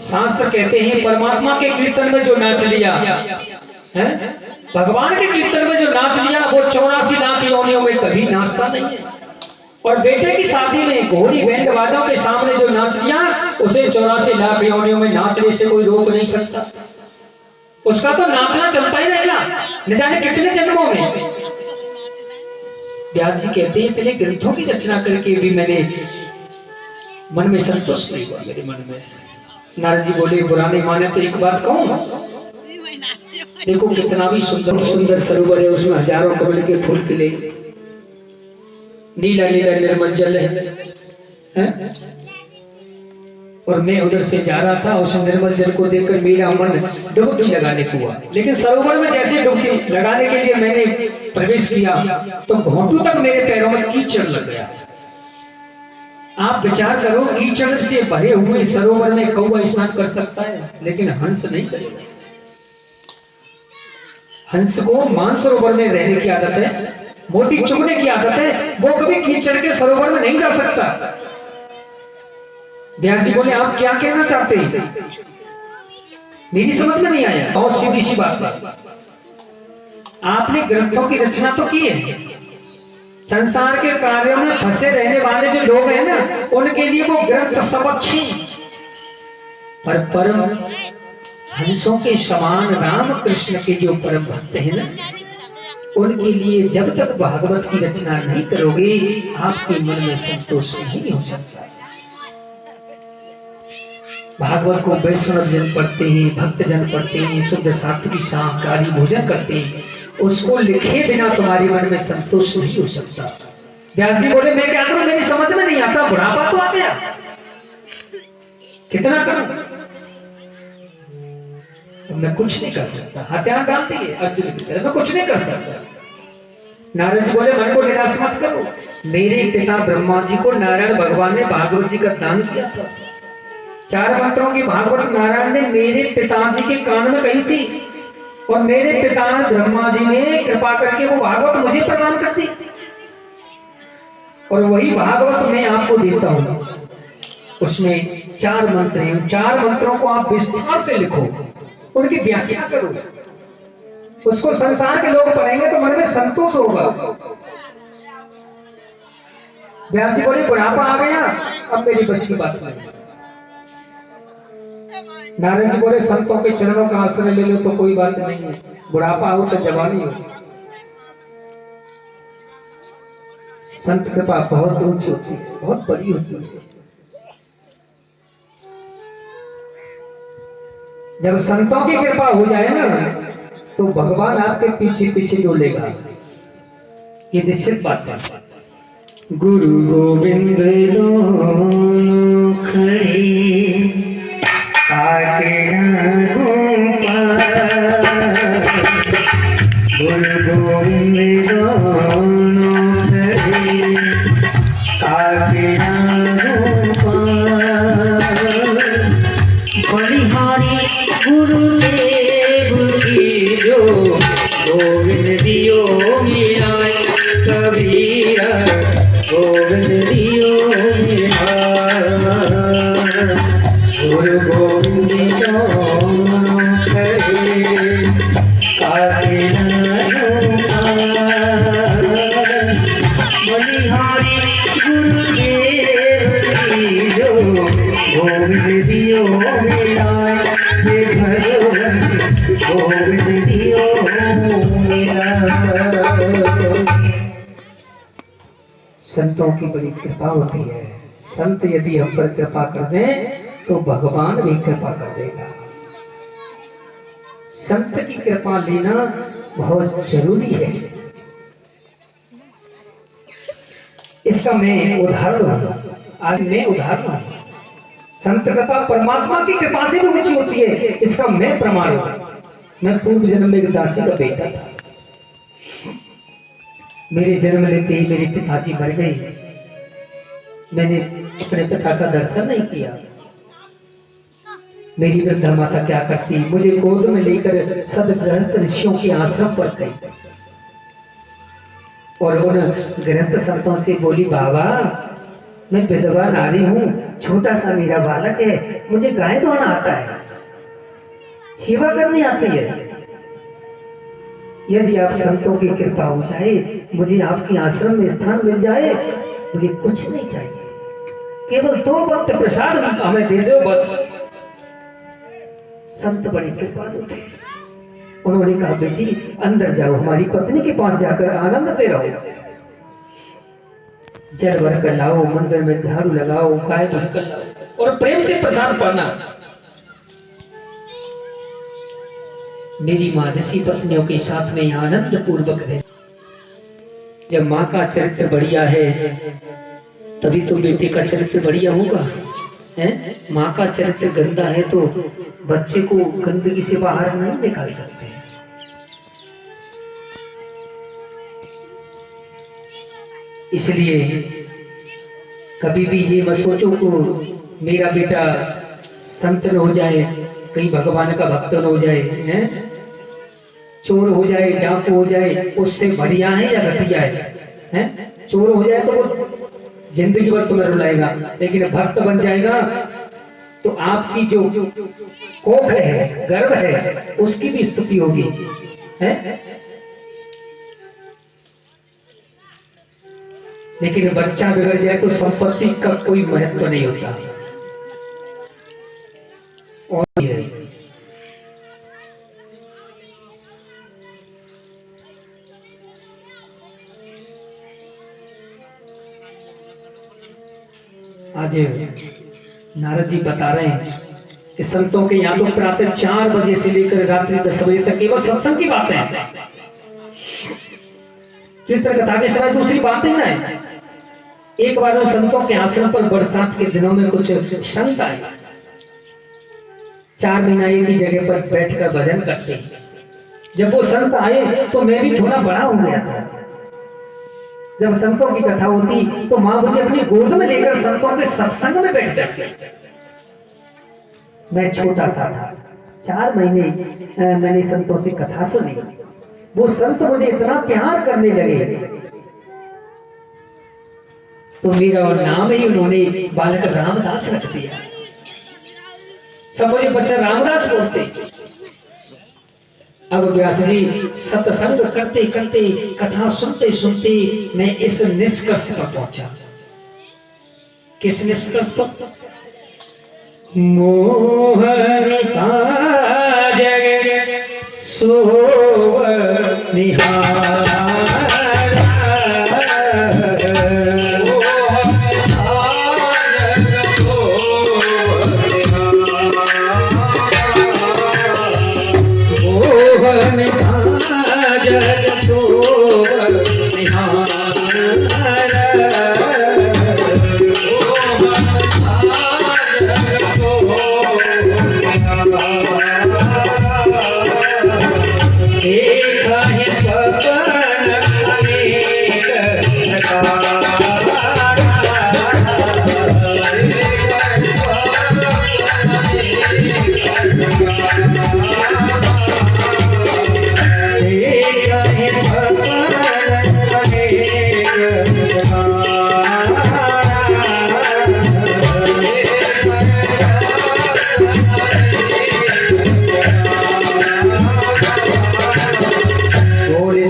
शास्त्र कहते हैं परमात्मा के कीर्तन में जो नाच लिया है, भगवान के कीर्तन में जो नाच लिया वो 84 लाख योनियों में कभी नाचता नहीं है। और बेटे की शादी में घोड़ी बैंड बाजों के सामने जो नाच लिया उसे 84 लाख योनियों में नाचने से कोई रोक नहीं सकता। उसका तो नाचना चलता ही रहेगा, न जाने कितने जन्मों में। व्यास जी कहते हैं तेरे ग्रंथों की रचना करके भी मैंने मन में संतोष नहीं हुआ मेरे मन में। नारद जी बोले बुरा नहीं माने तो एक बात कहूं, देखो कितना भी सुंदर सुंदर सरोवर है, उसमें हजारों कमल के फूल खिले, नीला नीला निर्मल जल है? और मैं उधर से जा रहा था, उस निर्मल जल को देखकर मेरा मन डुबकी लगाने को हुआ। लेकिन सरोवर में जैसे डुबकी लगाने के लिए मैंने प्रवेश किया तो घोंटू तक मेरे पैरों में कीचड़ लग गया। आप विचार करो, कीचड़ से भरे हुए सरोवर में कौवा स्नान कर सकता है, लेकिन हंस नहीं करेगा। हंस को मानसरोवर में रहने की आदत है, मोती चुगने की आदत है, वो कभी कीचड़ के सरोवर में नहीं जा सकता। व्यास जी बोले आप क्या कहना चाहते हैं? मेरी समझ में नहीं आया। बहुत सीधी सी बात है, आपने ग्रंथों की रचना तो की है, संसार के कार्यों में फंसे रहने वाले जो लोग हैं ना, उनके लिए वो ग्रंथ सब अच्छे, पर परम हंसों के समान राम कृष्ण के जो परम भक्त हैं ना, उनके लिए जब तक भागवत की रचना नहीं करोगे आपके मन में संतोष नहीं हो सकता। भागवत को वैष्णव जन पढ़ते हैं, भक्त जन पढ़ते हैं, शुद्ध सात्विक शाकाहारी भोजन करते हैं, उसको लिखे बिना तुम्हारे मन में संतोष नहीं हो सकता। व्यास जी बोले मैं क्या करूं, मेरी समझ में नहीं आता, बुढ़ापा तो आ गया, कितना करूं? तो मैं कुछ नहीं कर सकता। हथियार डाल दिए अर्जुन की तरह, मैं कुछ नहीं कर सकता। नारद जी बोले मन को निराश मत करो, मेरे पिता ब्रह्मा जी को नारायण भगवान ने भागवत जी का दान किया था। 4 मंत्रों की भागवत नारायण ने मेरे पिताजी के कान में कही थी, और मेरे पिता ब्रह्मा जी ने कृपा करके वो भागवत मुझे प्रदान कर दी, और वही भागवत मैं आपको देता हूं। उसमें 4 मंत्र हैं, 4 मंत्रों को आप विस्तार से लिखो, उनकी व्याख्या करो, उसको संसार के लोग पढ़ेंगे तो मन में संतोष होगा। व्यास जी बोले बुढ़ापा आ गया, अब मेरी बस की बात नहीं। नारायण जी बोले संतों के चरणों का आश्रय ले लो तो कोई बात नहीं है, बुढ़ापा हो चाहे जवानी हो, संत कृपा बहुत ऊंची होती है, बहुत बड़ी होती है। जब संतों की कृपा हो जाए ना तो भगवान आपके पीछे पीछे डोलेगा, ये निश्चित बात है। गुरु गोविंद दोनों खड़ी आके गुरु गोविंद दोनों खड़ी आके बलिहारी गुरुदेव की जो गोविंद दियो मिलाए कबीरा गोविंद दियो मिलाए गुरु गोविंद दोनों खड़े काटे बलिहारी गुरुदेव की जो गोविंद दियो मिलाए भगवान गोविंद दियो मिलाए। संतों की बड़ी कृपा होती है, संत यदि हम पर कृपा कर दें तो भगवान भी कृपा कर देगा। संत की कृपा लेना बहुत जरूरी है। इसका मैं उदाहरण हूं, आज मैं उदाहरण हूं। संत कृपा परमात्मा की कृपा से भी ऊंची होती है, इसका मैं प्रमाण हूं। मैं पूर्व जन्म में एक दासी का बेटा था, मेरे जन्म लेते ही मेरे पिताजी मर गए। मैंने अपने पिता का दर्शन नहीं किया। मेरी वृद्धा माता क्या करती, मुझे गोद में लेकर सदगृहस्थ ऋषियों के आश्रम पर गई और उन गृहस्थ संतों से बोली बाबा मैं विधवा नारी हूं, छोटा सा मेरा बालक है, मुझे गाय धोना आता है, सेवा करनी आती है। यदि आप संतों की कृपा हो जाए, मुझे आपके आश्रम में स्थान मिल जाए, मुझे कुछ नहीं चाहिए, केवल 2 वक्त प्रसाद हमें दे दो बस। संत बड़े कृपालु थे। उन्होंने कहा बेटी अंदर जाओ, हमारी पत्नी के पास जाकर आनंद से रहो, जल भर कर लाओ, मंदिर में झाड़ू लगाओ, गाय भर कर लाओ और प्रेम से प्रसाद पाना। मेरी मां जैसी पत्नियों के साथ में आनंद पूर्वक रहे। जब माँ का चरित्र बढ़िया है तभी तो बेटे का चरित्र बढ़िया होगा, है? माँ का चरित्र गंदा है तो बच्चे को गंदगी से बाहर नहीं निकाल सकते। इसलिए कभी भी ये मत सोचो को मेरा बेटा संत न हो जाए, कहीं भगवान का भक्त न हो जाए, हैं? चोर हो जाए, डाकू हो जाए, उससे बढ़िया है या घटिया है? चोर हो जाए तो वो जिंदगी भर तुम्हें रुलाएगा, लेकिन भक्त बन जाएगा तो आपकी जो कोख है, गर्भ है, उसकी भी स्तुति होगी, है? लेकिन बच्चा बिगड़ जाए तो संपत्ति का कोई महत्व नहीं होता। और ये आज नारद जी बता रहे हैं कि संतों के यहाँ तो प्रातः 4 बजे से लेकर रात्रि 10 बजे तक केवल सत्संग की बातें हैं, कीर्तन कथा के सिवाय दूसरी बात ही ना है। एक बार उन संतों के आश्रम पर बरसात के दिनों में कुछ संत आए, 4 महीना एक ही जगह पर बैठकर भजन करते। जब वो संत आए तो मैं भी थोड़ा बड़ा हो गया था। जब संतों की कथा होती तो मां मुझे अपनी गोद में लेकर संतों के सत्संग में बैठ जाती। मैं छोटा सा था, 4 महीने मैंने संतों से कथा सुनी। वो संत मुझे इतना प्यार करने लगे तो मेरा नाम ही उन्होंने बालक रामदास रख दिया। सब मुझे बच्चा रामदास बोलते। अब व्यास जी सत्संग करते करते, कथा सुनते सुनते मैं इस निष्कर्ष पर पहुंचा। किस निष्कर्ष पर? मोहन सा जग सोव निहार,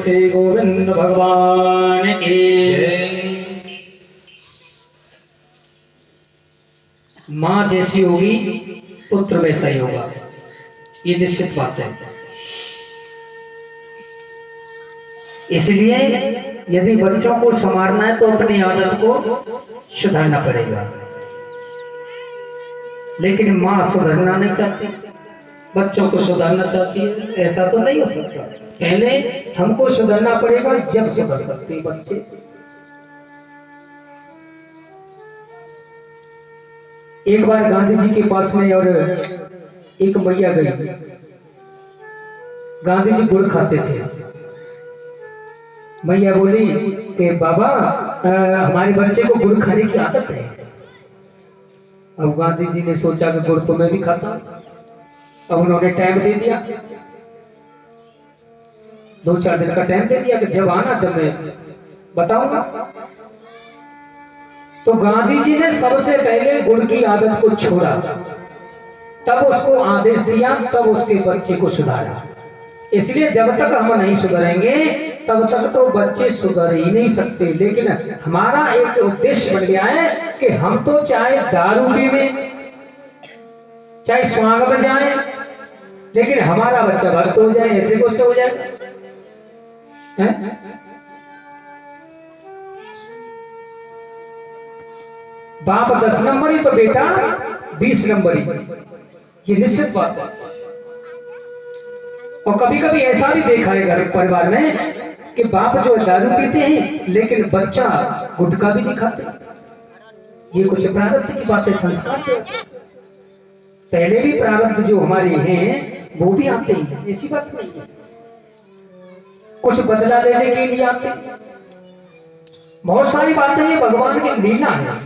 श्री गोविंद भगवान की। मां जैसी होगी पुत्र वैसा ही होगा, ये निश्चित बात है। इसलिए यदि बच्चों को संवारना है तो अपनी आदत को सुधारना पड़ेगा। लेकिन मां सुधरना नहीं चाहती, बच्चों को सुधारना चाहती है, ऐसा तो नहीं हो सकता। पहले हमको सुधरना पड़ेगा, जब सुधर सकते बच्चे। एक बार गांधी जी के पास में और एक मैया गई। गांधी जी गुड़ खाते थे। मैया बोली कि बाबा हमारे बच्चे को गुड़ खाने की आदत है। अब गांधी जी ने सोचा कि गुड़ तो मैं भी खाता। अब उन्होंने टाइम दे दिया, 2-4 दिन का टाइम दे दिया कि जब आना जब मैं बताऊंगा। तो गांधी जी ने सबसे पहले गुड़ की आदत को छोड़ा, तब उसको आदेश दिया, तब उसके बच्चे को सुधारा। इसलिए जब तक हम नहीं सुधरेंगे तब तक तो बच्चे सुधर ही नहीं सकते। लेकिन हमारा एक उद्देश्य बन गया है कि हम तो चाहे दारू पीवें, चाहे स्वांग बजाएं, लेकिन हमारा बच्चा भक्त हो जाए, ऐसे कुछ हो जाए है? बाप 10 नंबरी तो बेटा 20 नंबरी, ये निश्चित बात है। और कभी कभी ऐसा भी देखा है घर परिवार में कि बाप जो दारू पीते हैं लेकिन बच्चा गुटखा भी नहीं खाते। ये कुछ प्रारब्ध की बात है, संस्कार पे। पहले भी प्रारब्ध जो हमारे हैं वो भी आते हैं, ऐसी बात नहीं है। कुछ बदला लेने के लिए आते हैं, बहुत सारी बातें ये भगवान की लीला है।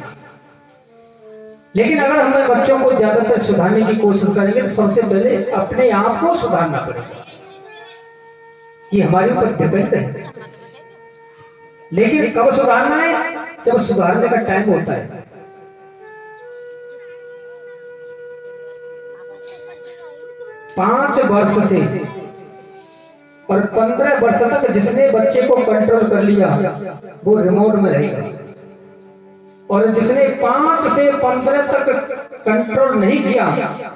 लेकिन अगर हमें बच्चों को ज्यादातर सुधारने की कोशिश करेंगे तो सबसे पहले अपने आप को सुधारना पड़ेगा, ये हमारे ऊपर डिपेंड है। लेकिन कब सुधारना है? जब सुधारने का टाइम होता है। पांच वर्ष से और 15 वर्ष तक जिसने बच्चे को कंट्रोल कर लिया वो रिमोट में रहेगा, और जिसने 5 से 15 तक कंट्रोल नहीं किया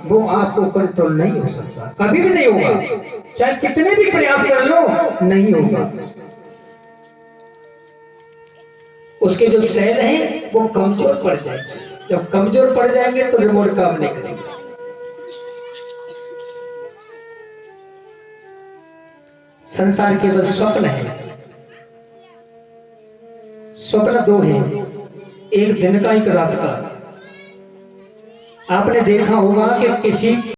वो आपको कंट्रोल नहीं हो सकता, कभी भी नहीं होगा। चाहे कितने भी प्रयास कर लो नहीं होगा। उसके जो सेल हैं वो कमजोर पड़ जाएंगे। जब कमजोर पड़ जाएंगे तो रिमोट काम नहीं करेंगे। संसार केवल स्वप्न है। स्वप्न 2 हैं, एक दिन का एक रात का। आपने देखा होगा कि किसी